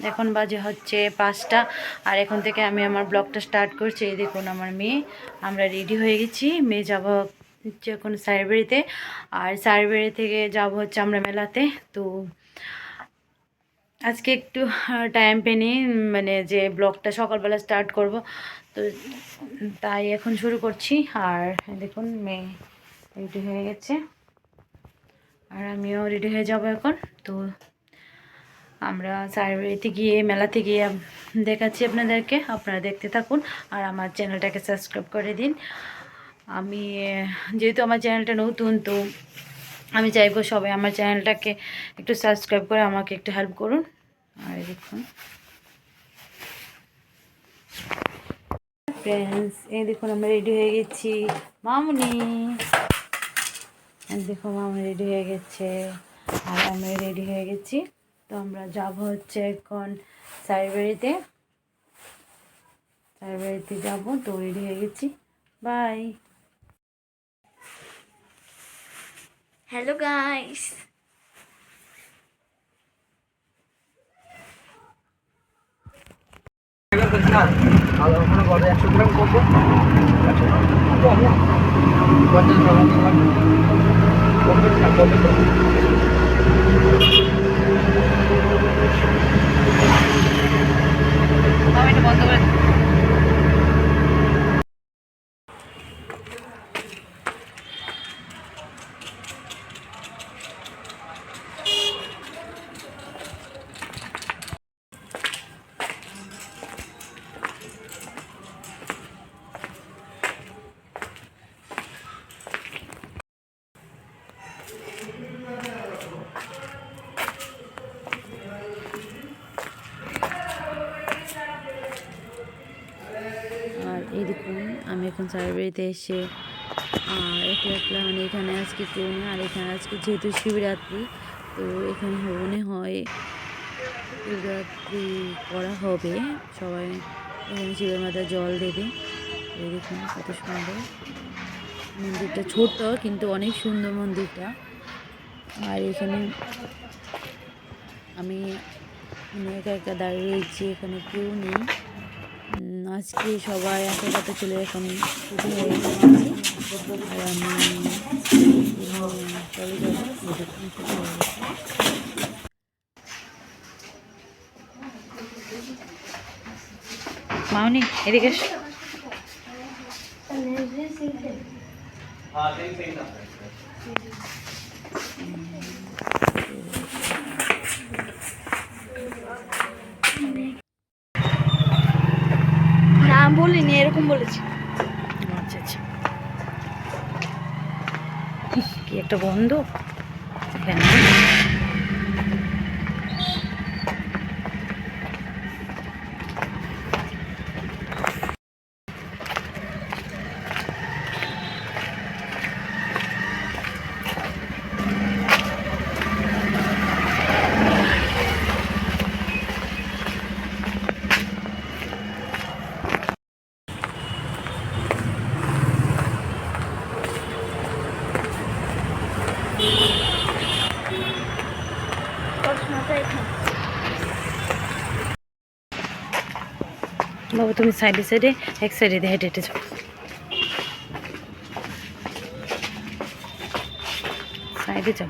এখন বাজে হচ্ছে 5টা আর এখন থেকে আমি আমার ব্লগটা স্টার্ট করছি। এই দেখুন আমার মেয়ে, আমরা রেডি হয়ে গেছি। মেয়ে যাব হচ্ছে এখন সাইবাড়িতে, আর সাইবাড়ি থেকে যাব হচ্ছে আমরা মেলাতে। তো আজকে একটু টাইম পেনি, মানে যে ব্লগটা সকালবেলা স্টার্ট করব, তো তাই এখন শুরু করছি। আর দেখুন মেয়ে রেডি হয়ে গেছে আর আমিও রেডি হয়ে যাব এখন। তো আমরা সাইবাড়িতে গিয়ে মেলাতে গিয়ে দেখাচ্ছি আপনাদেরকে, আপনারা দেখতে থাকুন আর আমার চ্যানেলটাকে সাবস্ক্রাইব করে দিন। আমি যেহেতু আমার চ্যানেলটা নতুন, তো আমি চাইবো সবাই আমার চ্যানেলটাকে একটু সাবস্ক্রাইব করে আমাকে একটু হেল্প করুন। আর দেখুন ফ্রেন্ডস, এই দেখুন আমরা রেডি হয়ে গেছি। মামুনি দেখো, মামুনি রেডি হয়ে গেছে আর আমরা রেডি হয়ে গেছি। তো আমরা যাব হচ্ছে এখন সাইবাড়িতে যাব। তো রেডি হয়ে গেছি, বাই। হ্যালো গাইস, বন্ধ করে আর এই দেখুন আমি এখন সাইবাড়িতে এসে একলা মানে এখানে আজকে কেউ নেই। আর এখানে আজকে যেহেতু শিবরাত্রি, তো এখানে মনে হয় শিবরাত্রি করা হবে, সবাই এখানে শিবের মাথায় জল দেবে। এই দেখুন কত সুন্দর মন্দিরটা, ছোট কিন্তু অনেক সুন্দর মন্দিরটা। আর এখানে আমি একা একা দাঁড়িয়ে রয়েছি, এখানে কেউ নেই। আজকে সবাই আশেপাশে চলে এখন ছুটি হয়ে গেছে আর আমি চলে যাবো। ছুটি হয়ে গেছে। মাউনি এদিকে না বলিনি, এরকম বলেছি। আচ্ছা আচ্ছা, কি একটা বন্ধ এখানে। বাবু তুমি সাইডে সাইডে এক সাইডে দিয়ে হেঁটে হেঁটে যাও। সাইডে যাও।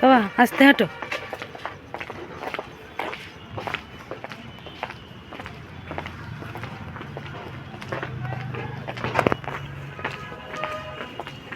বাবা আস্তে হাঁটো।